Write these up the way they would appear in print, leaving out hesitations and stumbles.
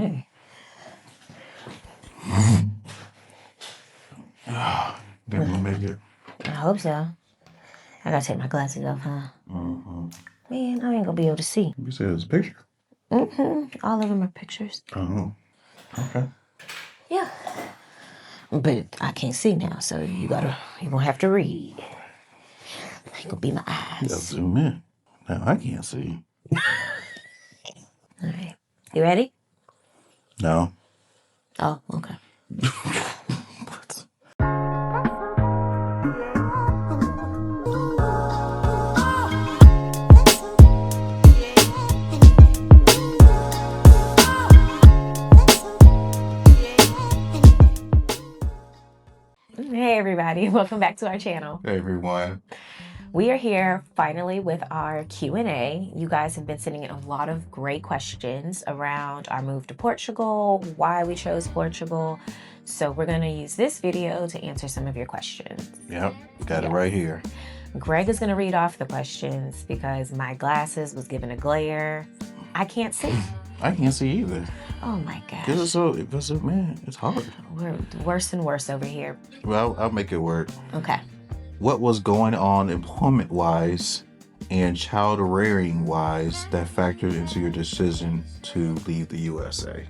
Okay. Think we'll make it. I hope so. I gotta take my glasses off, huh? Mm-hmm. Man, I ain't gonna be able to see. You said it's a picture. All of them are pictures. Oh, okay. Yeah. But I can't see now, so you're gonna have to read. Ain't gonna be my You gotta eyes. zoom in. Now I can't see. All right. You ready? No. Oh, okay. What? Hey everybody, welcome back to our channel. Hey everyone. We are here finally with our Q&A. You guys have been sending in a lot of great questions around our move to Portugal, why we chose Portugal. So we're gonna use this video to answer some of your questions. Yep, got it right here. Greg is gonna read off the questions because my glasses was given a glare. I can't see. I can't see either. Oh my gosh. Man, it's hard. We're worse and worse over here. Well, I'll make it work. Okay. What was going on employment-wise and child rearing-wise that factored into your decision to leave the USA?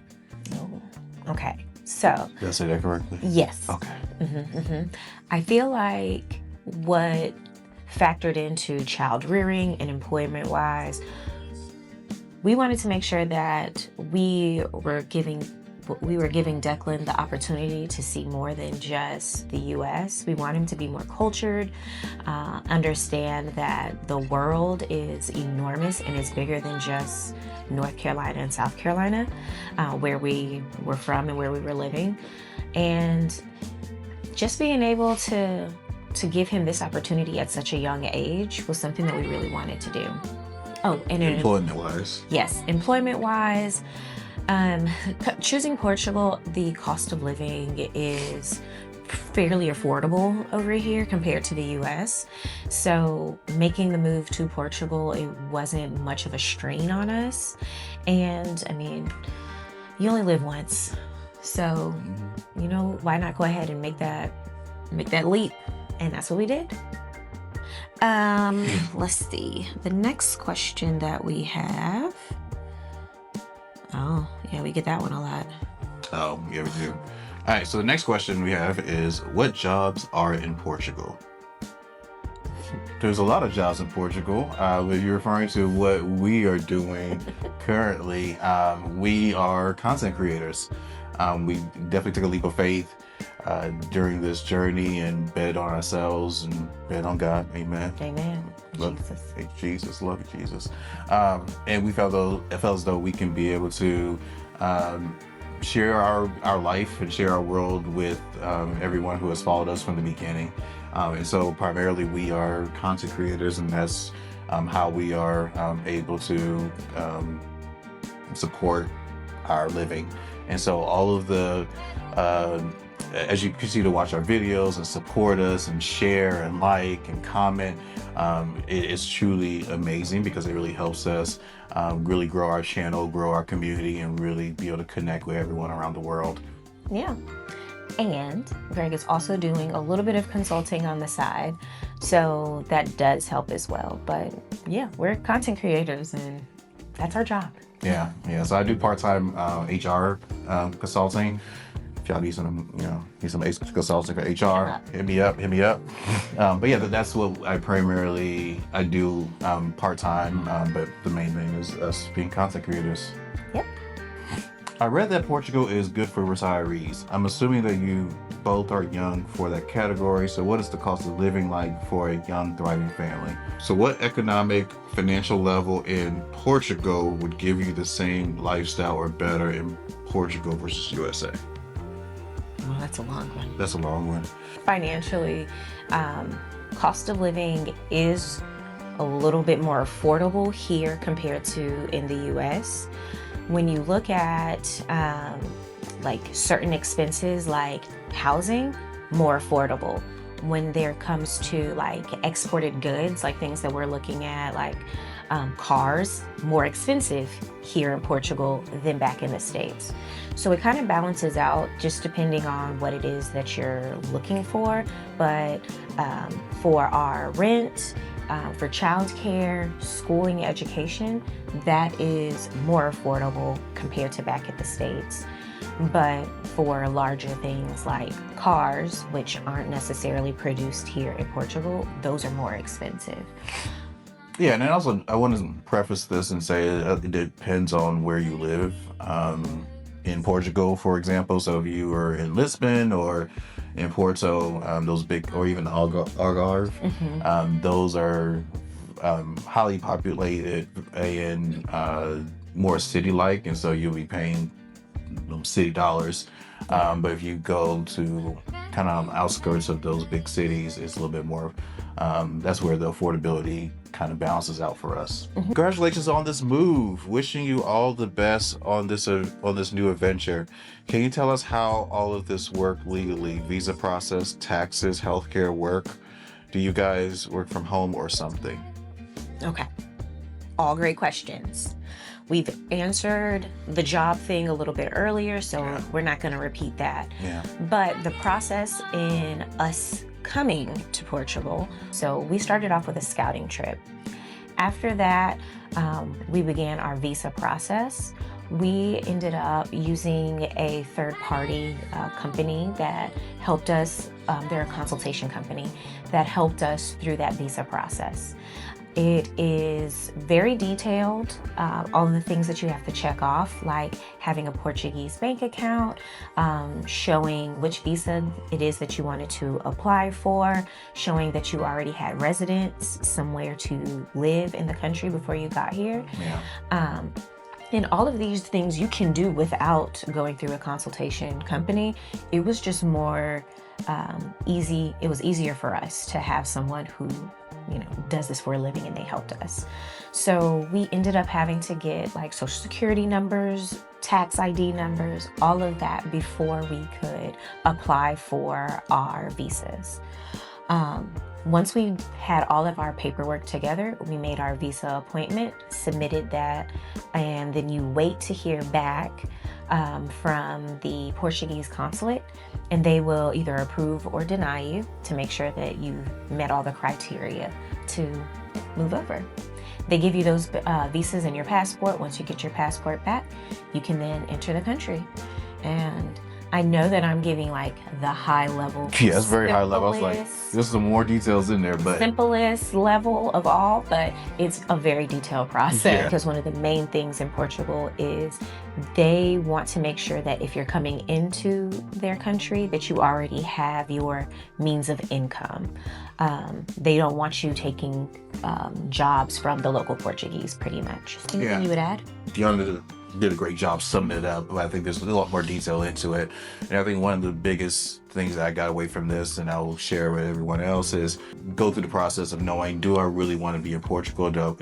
Oh, okay. So. Did I say that correctly? Yes. Okay. I feel like what factored into child rearing and employment wise, we wanted to make sure that we were giving Declan the opportunity to see more than just the US. We want him to be more cultured, understand that the world is enormous and it's bigger than just North Carolina and South Carolina, where we were from and where we were living. And just being able to give him this opportunity at such a young age was something that we really wanted to do. Oh, and employment-wise. Yes, employment-wise. Choosing Portugal, the cost of living is fairly affordable over here compared to the US. So making the move to Portugal, it wasn't much of a strain on us. And I mean, you only live once. So, you know, why not go ahead and make that leap? And that's what we did. Let's see. The next question that we have. Oh, yeah, we get that one a lot. Oh, yeah, we do. All right, so the next question we have is, what jobs are in Portugal? There's a lot of jobs in Portugal. If you're referring to what we are doing currently, we are content creators. We definitely took a leap of faith during this journey and bet on ourselves and bet on God. Amen. Amen. Jesus, love you, Jesus. And we felt as though we can be able to share our life and share our world with everyone who has followed us from the beginning. And so primarily we are content creators, and that's how we are able to support our living. And so all of the as you continue to watch our videos and support us and share and like and comment, it is truly amazing because it really helps us really grow our channel, grow our community, and really be able to connect with everyone around the world. Yeah. And Greg is also doing a little bit of consulting on the side, so that does help as well. But yeah, we're content creators and that's our job. Yeah. So I do part-time HR consulting. If y'all need some, need some consulting for HR, hit me up. But yeah, that's what I do part-time. But the main thing is us being content creators. Yep. I read that Portugal is good for retirees. I'm assuming that you both are young for that category. So what is the cost of living like for a young, thriving family? So what economic, financial level in Portugal would give you the same lifestyle or better in Portugal versus USA? Oh, that's a long one. That's a long one. Financially, cost of living is a little bit more affordable here compared to in the US. When you look at like certain expenses like housing, more affordable. When there comes to like exported goods, like things that we're looking at, like Cars, more expensive here in Portugal than back in the States. So it kind of balances out just depending on what it is that you're looking for. But for our rent, for childcare, schooling, education, that is more affordable compared to back at the States. But for larger things like cars, which aren't necessarily produced here in Portugal, those are more expensive. Yeah, and then also I want to preface this and say it depends on where you live. In Portugal, for example, so if you are in Lisbon or in Porto, those big, or even Algarve, those are highly populated and more city-like, and so you'll be paying city dollars. But if you go to kind of outskirts of those big cities, it's a little bit more, that's where the affordability kind of balances out for us. Congratulations on this move. Wishing you all the best on this new adventure. Can you tell us how all of this worked legally? Visa process, taxes, healthcare work? Do you guys work from home or something? Okay. All great questions. We've answered the job thing a little bit earlier, so we're not going to repeat that. But the process in us coming to Portugal, so we started off with a scouting trip. After that, we began our visa process. We ended up using a third-party company that helped us. They're a consultation company that helped us through that visa process. It is very detailed, all of the things that you have to check off, like having a Portuguese bank account, showing which visa it is that you wanted to apply for, showing that you already had residence, somewhere to live in the country before you got here. And all of these things you can do without going through a consultation company. It was just more easy. It was easier for us to have someone who does this for a living, and they helped us. So we ended up having to get like social security numbers, tax ID numbers, all of that before we could apply for our visas. Once we had all of our paperwork together, we made our visa appointment, submitted that, and then you wait to hear back from the Portuguese consulate, and they will either approve or deny you to make sure that you've met all the criteria to move over. They give you those visas and your passport. Once you get your passport back, you can then enter the country. And I know that I'm giving like the high level. Yeah, it's very high level. I was like, there's some more details in there, but simplest level of all, but it's a very detailed process. Because one of the main things in Portugal is they want to make sure that if you're coming into their country, that you already have your means of income. They don't want you taking jobs from the local Portuguese, pretty much. Anything you would add? Deanna did a great job summing it up, but I think there's a lot more detail into it. And I think one of the biggest things that I got away from this, and I will share with everyone else, is go through the process of knowing, do I really want to be in Portugal? Do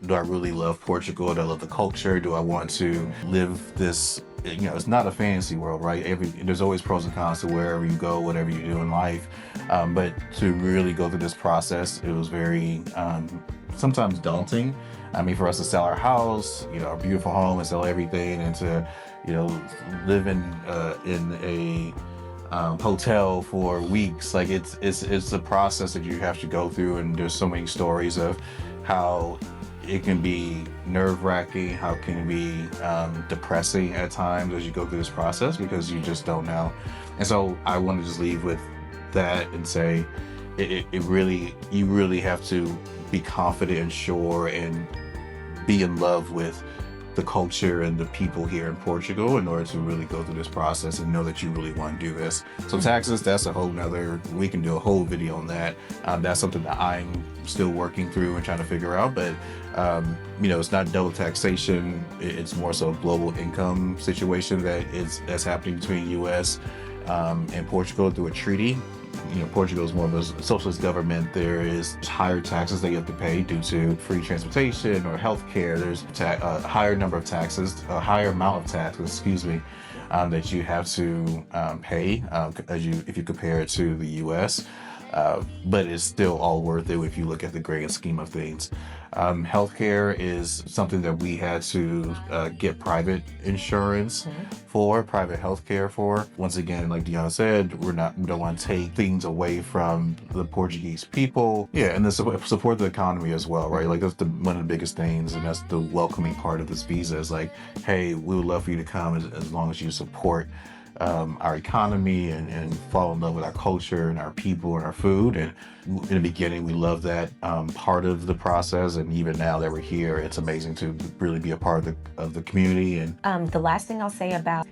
I really love Portugal? Do I love the culture? Do I want to live this? It's not a fantasy world, right? There's always pros and cons to wherever you go, whatever you do in life. But to really go through this process, it was very sometimes daunting. I mean, for us to sell our house, our beautiful home, and sell everything, and to, live in a hotel for weeks, like it's a process that you have to go through, and there's so many stories of how it can be nerve-wracking, how it can be depressing at times as you go through this process, because you just don't know. And so I want to just leave with that and say, you really have to be confident and sure and be in love with the culture and the people here in Portugal in order to really go through this process and know that you really want to do this. So taxes, that's a whole nother, we can do a whole video on that. That's something that I'm still working through and trying to figure out, but it's not double taxation. It's more so a global income situation that's happening between US and Portugal through a treaty. Portugal is more of a socialist government. There is higher taxes that you have to pay due to free transportation or healthcare. There's a higher number of taxes, a higher amount of taxes, that you have to pay if you compare it to the U.S. but it's still all worth it if you look at the grand scheme of things. Healthcare is something that we had to get private insurance for, private healthcare for. Once again, like Dion said, we don't want to take things away from the Portuguese people. Yeah, and then support the economy as well, right? Like that's one of the biggest things, and that's the welcoming part of this visa is like, hey, we would love for you to come as long as you support our economy and fall in love with our culture and our people and our food. And in the beginning, we loved that part of the process. And even now that we're here, it's amazing to really be a part of the community. And the last thing I'll say about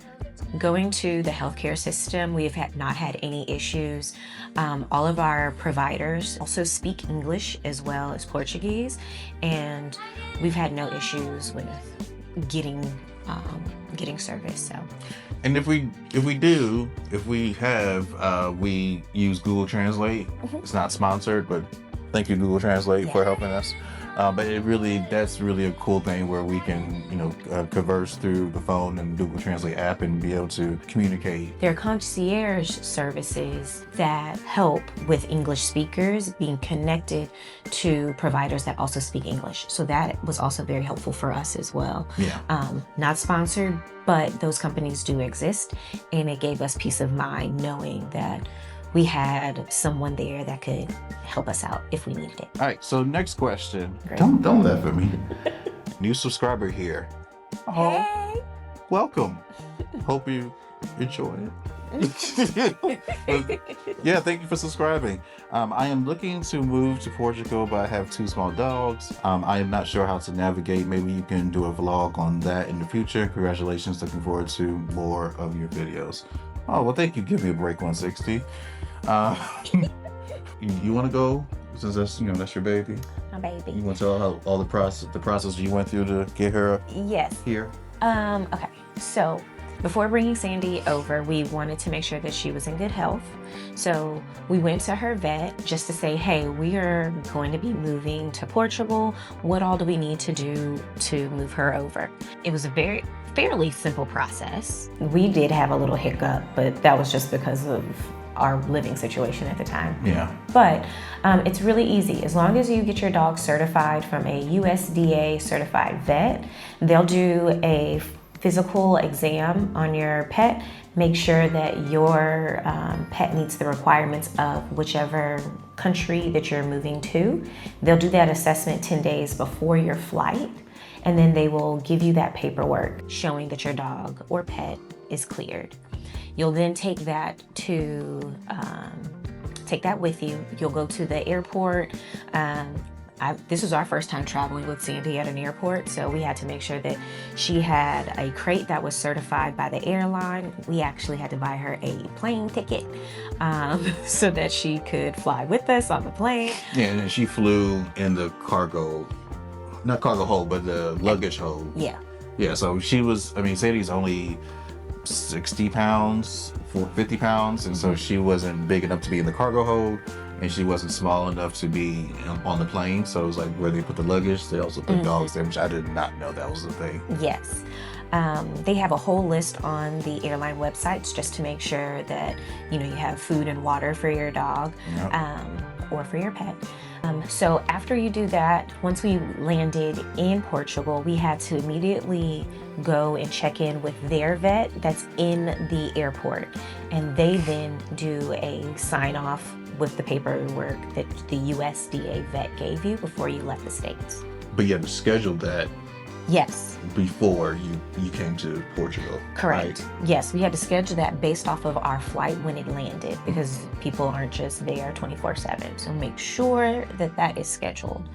going to the healthcare system, we have not had any issues. All of our providers also speak English as well as Portuguese, and we've had no issues with getting service. So. And if we use Google Translate. It's not sponsored, but thank you, Google Translate, for helping us. But that's really a cool thing where we can, converse through the phone and Google Translate app and be able to communicate. There are concierge services that help with English speakers being connected to providers that also speak English. So that was also very helpful for us as well. Yeah. Not sponsored, but those companies do exist, and it gave us peace of mind knowing that we had someone there that could help us out if we needed it. All right, so next question. Great. Don't laugh at me. New subscriber here. Oh, Hey! welcome. Hope you enjoy it. Yeah, thank you for subscribing. I am looking to move to Portugal, but I have 2 small dogs. I am not sure how to navigate. Maybe you can do a vlog on that in the future. Congratulations. Looking forward to more of your videos. Oh, well, thank you. Give me a break, 160. You want to go? Since that's your baby. My baby. You want to tell how all the process you went through to get her Yes. here? Okay. So before bringing Sandy over, we wanted to make sure that she was in good health. So we went to her vet just to say, hey, we are going to be moving to Portugal. What all do we need to do to move her over? It was a fairly simple process. We did have a little hiccup, but that was just because of our living situation at the time. Yeah. But it's really easy. As long as you get your dog certified from a USDA certified vet, they'll do a physical exam on your pet, make sure that your pet meets the requirements of whichever country that you're moving to. They'll do that assessment 10 days before your flight, and then they will give you that paperwork showing that your dog or pet is cleared. You'll then take that with you. You'll go to the airport. This was our first time traveling with Sandy at an airport, so we had to make sure that she had a crate that was certified by the airline. We actually had to buy her a plane ticket so that she could fly with us on the plane. Yeah, and then she flew in the not cargo hold, but the luggage hold. Yeah. Yeah, so Sadie's only 60 pounds, 50 pounds, and so she wasn't big enough to be in the cargo hold, and she wasn't small enough to be on the plane. So it was like where they put the luggage, they also put dogs there, which I did not know that was a thing. Yes. They have a whole list on the airline websites just to make sure that you have food and water for your dog. Yep. Or for your pet. So after you do that, once we landed in Portugal, we had to immediately go and check in with their vet that's in the airport. And they then do a sign off with the paperwork that the USDA vet gave you before you left the States. But you had to schedule that. Yes. Before you came to Portugal. Correct. Right? Yes, we had to schedule that based off of our flight when it landed, because people aren't just there 24/7. So make sure that is scheduled.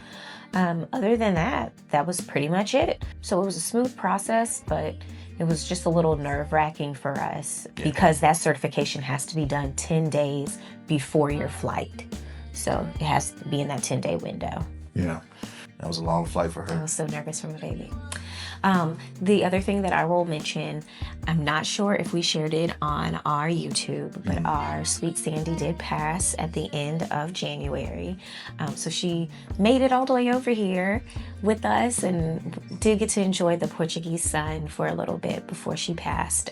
Other than that was pretty much it. So it was a smooth process, but it was just a little nerve-wracking for us because that certification has to be done 10 days before your flight. So it has to be in that 10-day window. Yeah. That was a long flight for her. I was so nervous for my baby. The other thing that I will mention, I'm not sure if we shared it on our YouTube, but our sweet Sandy did pass at the end of January. So she made it all the way over here with us and did get to enjoy the Portuguese sun for a little bit before she passed.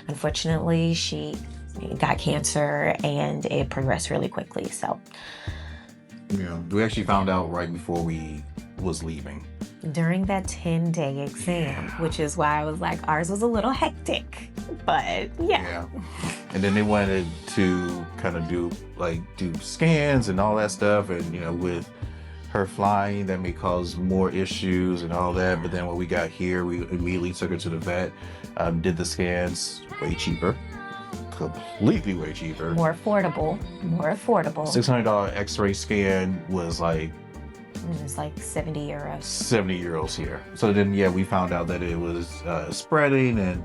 Unfortunately, she got cancer, and it progressed really quickly. So Yeah, we actually found out right before we was leaving. during that 10-day exam, which is why I was like, ours was a little hectic, but yeah. And then they wanted to kind of do scans and all that stuff, and with her flying, that may cause more issues and all that. But then when we got here, we immediately took her to the vet, did the scans, way cheaper, completely way cheaper. More affordable. $600 x-ray scan was like, it was like 70 euros. 70 euros here. So then, we found out that it was spreading, and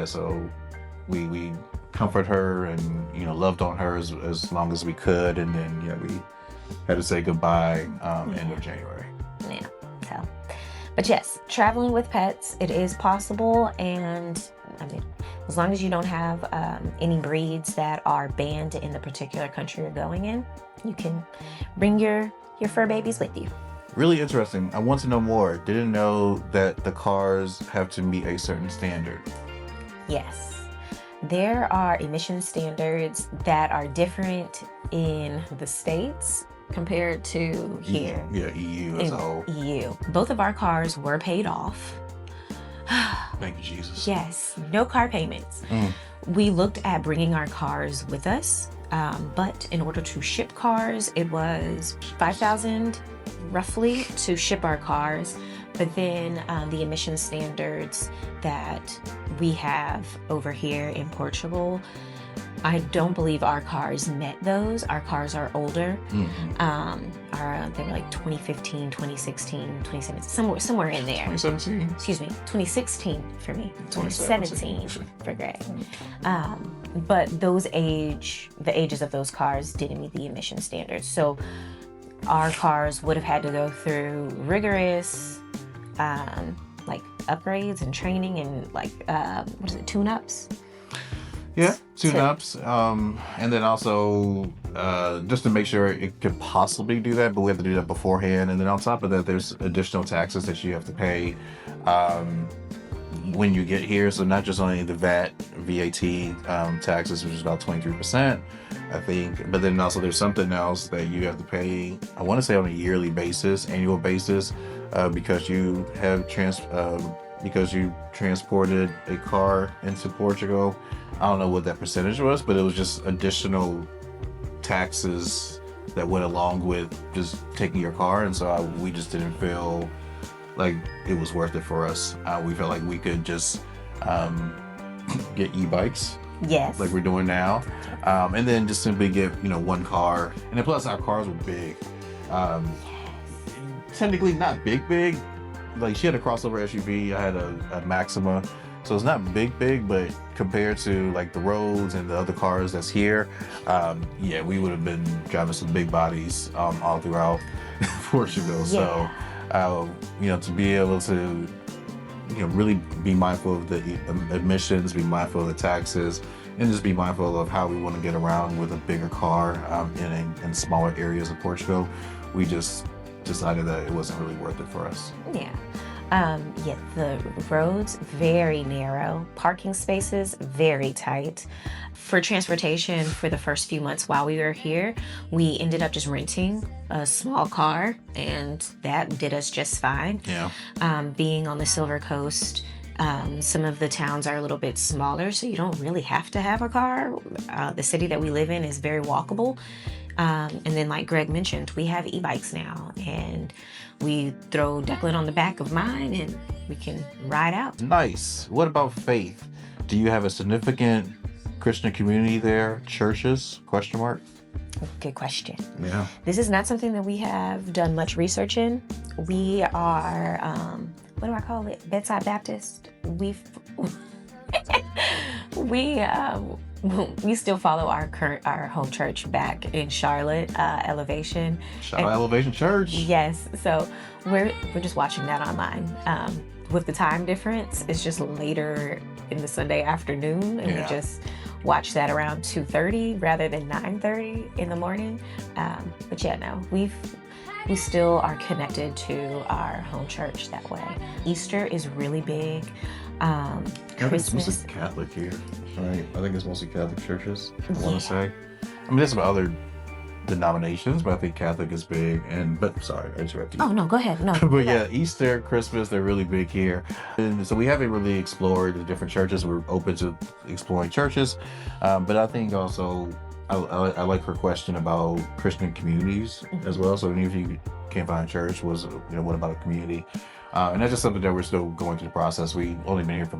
so we comfort her and loved on her as long as we could, and then we had to say goodbye end of January. Yeah. So, but yes, traveling with pets, it is possible, and I mean, as long as you don't have any breeds that are banned in the particular country you're going in, you can bring your fur babies with you. Really interesting. I want to know more. Didn't know that the cars have to meet a certain standard. Yes. There are emission standards that are different in the States compared to here. Yeah, EU as a whole. EU. Both of our cars were paid off. Thank you, Jesus. Yes, no car payments. We looked at bringing our cars with us, but in order to ship cars, it was $5,000 roughly to ship our cars. But then the emission standards that we have over here in Portugal, I don't believe our cars met those. Our cars are older. They were like 2015, 2016, 2017, somewhere in there. 2017. Excuse me, 2016 for me. 2017 for Greg. But the ages of those cars didn't meet the emission standards. So our cars would have had to go through rigorous upgrades and training and tune-ups. Yeah, tune-ups, and then also just to make sure it could possibly do that, but we have to do that beforehand. And then on top of that, there's additional taxes that you have to pay when you get here. So not just only the VAT taxes, which is about 23%, I think, but then also there's something else that you have to pay, I want to say on a yearly basis, annual basis, because you have because you transported a car into Portugal. I don't know what that percentage was, but it was just additional taxes that went along with just taking your car. And so we just didn't feel like it was worth it for us. We felt like we could just get e-bikes. Yes. Like we're doing now. And then just simply get, one car. And then plus our cars were big. Technically not big. Like she had a crossover SUV. I had a Maxima. So it's not big, but compared to like the roads and the other cars that's here, we would have been driving some big bodies all throughout Portugal. Yeah. So, to be able to, really be mindful of the emissions, be mindful of the taxes, and just be mindful of how we want to get around with a bigger car in smaller areas of Portugal, we just decided that it wasn't really worth it for us. Yeah. The roads, very narrow. Parking spaces, very tight. For transportation, for the first few months while we were here, we ended up just renting a small car, and that did us just fine. Yeah. Being on the Silver Coast, some of the towns are a little bit smaller, so you don't really have to have a car. The city that we live in is very walkable. And then like Greg mentioned, we have e-bikes now, and we throw Declan on the back of mine and we can ride out. Nice. What about faith? Do you have a significant Christian community there? Churches? ? Good question. Yeah. This is not something that we have done much research in. We are, what do I call it? Bedside Baptist. We still follow our home church back in Charlotte, Elevation. Shout out Elevation Church. Yes, so we're just watching that online. With the time difference, it's just later in the Sunday afternoon, and we just watch that around 2:30 rather than 9:30 in the morning. We still are connected to our home church that way. Easter is really big. I think it's Christmas. mostly Catholic here, right? I think it's mostly Catholic churches, I want to say. I mean, there's some other denominations, but I think Catholic is big. But sorry, I interrupted you. Oh, no, go ahead. No. But yeah, Easter, Christmas, they're really big here. And so we haven't really explored the different churches. We're open to exploring churches. But I think also, I like her question about Christian communities as well. So even if you can't find a church, what about a community? And that's just something that we're still going through the process. We've only been here for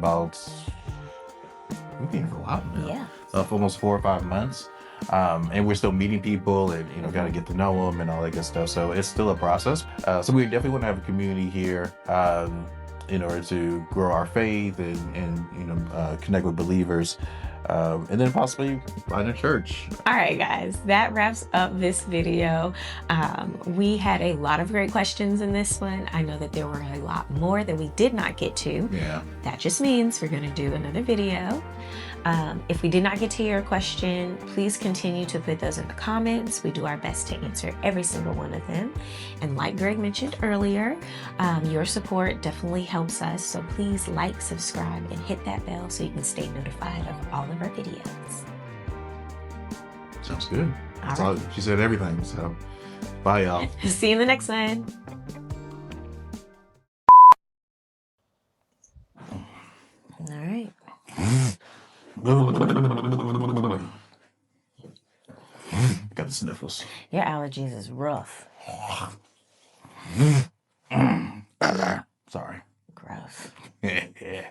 we've been here for a while now. Yeah. For almost 4 or 5 months. And we're still meeting people and, got to get to know them and all that good stuff. So it's still a process. So we definitely want to have a community here in order to grow our faith and connect with believers. And then possibly find a church. All right, guys, that wraps up this video. We had a lot of great questions in this one. I know that there were a lot more that we did not get to. Yeah. That just means we're going to do another video. If we did not get to your question, please continue to put those in the comments. We do our best to answer every single one of them. And like Greg mentioned earlier, your support definitely helps us. So please like, subscribe, and hit that bell so you can stay notified of all of our videos. Sounds good. That's All all. right. She said everything. So bye, y'all. See you in the next one. All right. Got the sniffles. Your allergies is rough. Sorry. Gross. Yeah.